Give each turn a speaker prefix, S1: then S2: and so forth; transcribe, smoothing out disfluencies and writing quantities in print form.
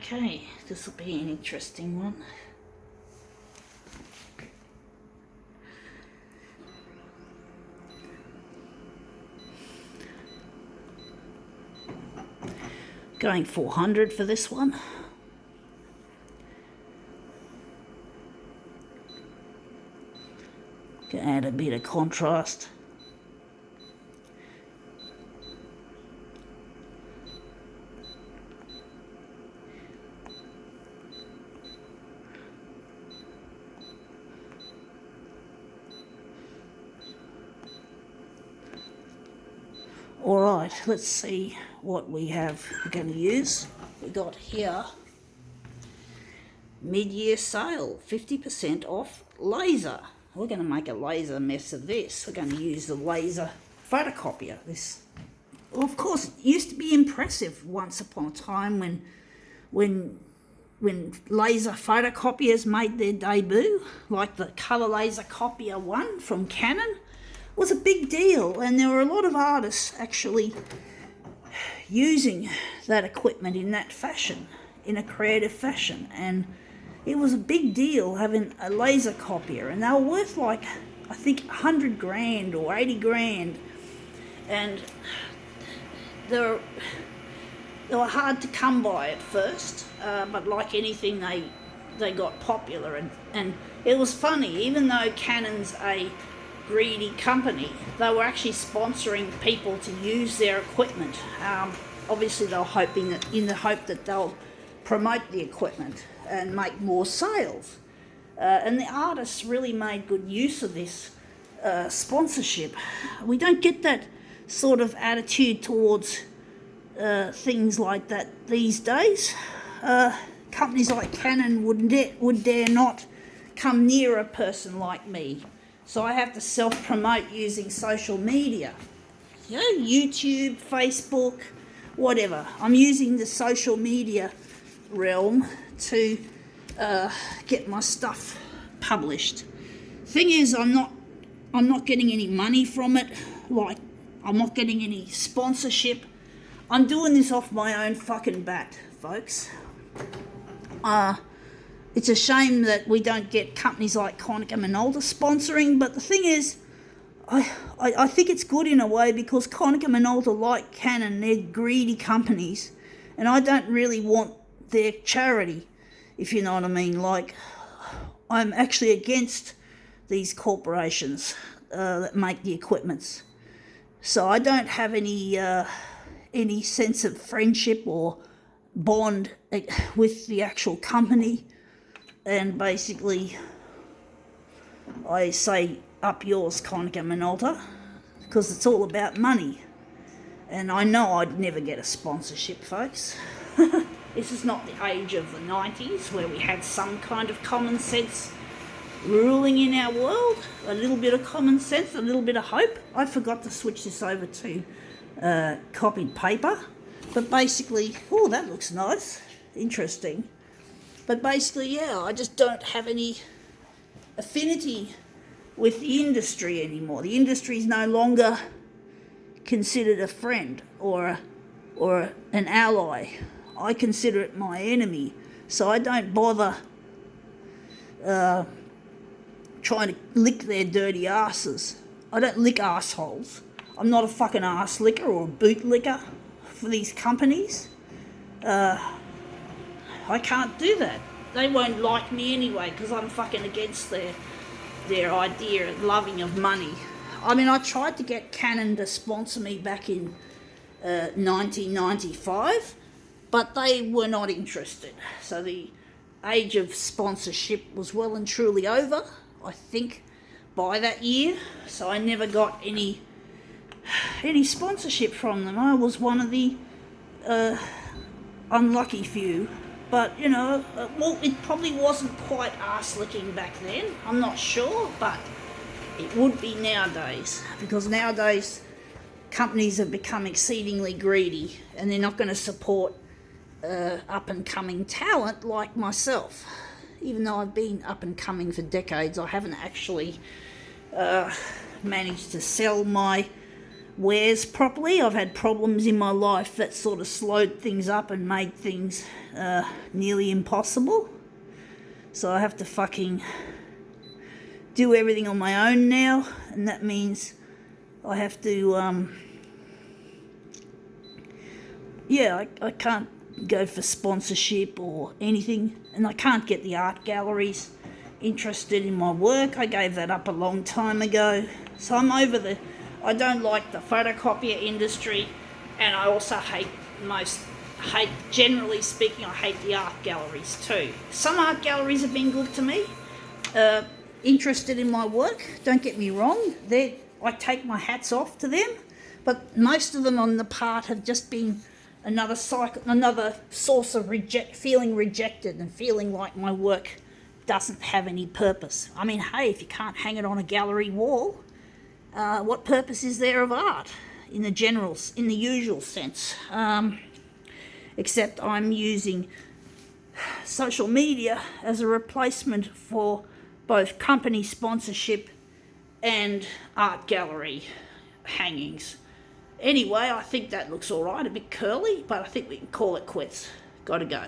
S1: Okay, this will be an interesting one. Going 400 for this one. Gonna add a bit of contrast. Alright, let's see what we have we're going to use. We got here mid-year sale, 50% off laser. We're going to make a laser mess of this. We're going to use the laser photocopier. This, well, of course, it used to be impressive once upon a time when laser photocopiers made their debut, like the Color Laser Copier 1 from Canon. Was a big deal, and there were a lot of artists actually using that equipment in that fashion, in a creative fashion, and it was a big deal having a laser copier, and they were worth like, I think, 100 grand or 80 grand, and they were hard to come by at first, but like anything, they got popular, and it was funny, even though Canon's a greedy company, they were actually sponsoring people to use their equipment. Obviously they were hoping that, in the hope that they'll promote the equipment and make more sales. And the artists really made good use of this sponsorship. We don't get that sort of attitude towards things like that these days. Companies like Canon would dare not come near a person like me. So I have to self-promote using social media. You know, YouTube, Facebook, whatever. I'm using the social media realm to get my stuff published. Thing is, I'm not getting any money from it. Like, I'm not getting any sponsorship. I'm doing this off my own fucking bat, folks. It's a shame that we don't get companies like Konica Minolta sponsoring, but the thing is, I think it's good in a way, because Konica Minolta, like Canon, they're greedy companies, and I don't really want their charity, if you know what I mean. Like, I'm actually against these corporations that make the equipments. So I don't have any sense of friendship or bond with the actual company. And basically, I say, up yours, Konica Minolta, because it's all about money. And I know I'd never get a sponsorship, folks. This is not the age of the 90s, where we had some kind of common sense ruling in our world. A little bit of common sense, a little bit of hope. I forgot to switch this over to copied paper. But basically, oh, that looks nice. Interesting. But basically, yeah, I just don't have any affinity with the industry anymore. The industry is no longer considered a friend or an ally. I consider it my enemy. So I don't bother trying to lick their dirty asses. I don't lick assholes. I'm not a fucking ass licker or a boot licker for these companies. I can't do that. They won't like me anyway, because I'm fucking against their idea of loving of money. I mean, I tried to get Canon to sponsor me back in 1995, but they were not interested. So the age of sponsorship was well and truly over, I think, by that year. So I never got any sponsorship from them. I was one of the unlucky few. But, you know, well, it probably wasn't quite arse-licking back then. I'm not sure, but it would be nowadays. Because nowadays, companies have become exceedingly greedy, and they're not going to support up-and-coming talent like myself. Even though I've been up-and-coming for decades, I haven't actually managed to sell my wears properly. I've had problems in my life that sort of slowed things up and made things nearly impossible. So I have to fucking do everything on my own now, and that means I have to, I can't go for sponsorship or anything, and I can't get the art galleries interested in my work. I gave that up a long time ago. So I don't like the photocopier industry, and I also generally speaking, I hate the art galleries too. Some art galleries have been good to me, interested in my work, don't get me wrong. I take my hats off to them, but most of them on the part have just been another source of feeling rejected and feeling like my work doesn't have any purpose. I mean, hey, if you can't hang it on a gallery wall, what purpose is there of art in the usual sense? Except I'm using social media as a replacement for both company sponsorship and art gallery hangings. Anyway, I think that looks all right, a bit curly, but I think we can call it quits. Gotta go.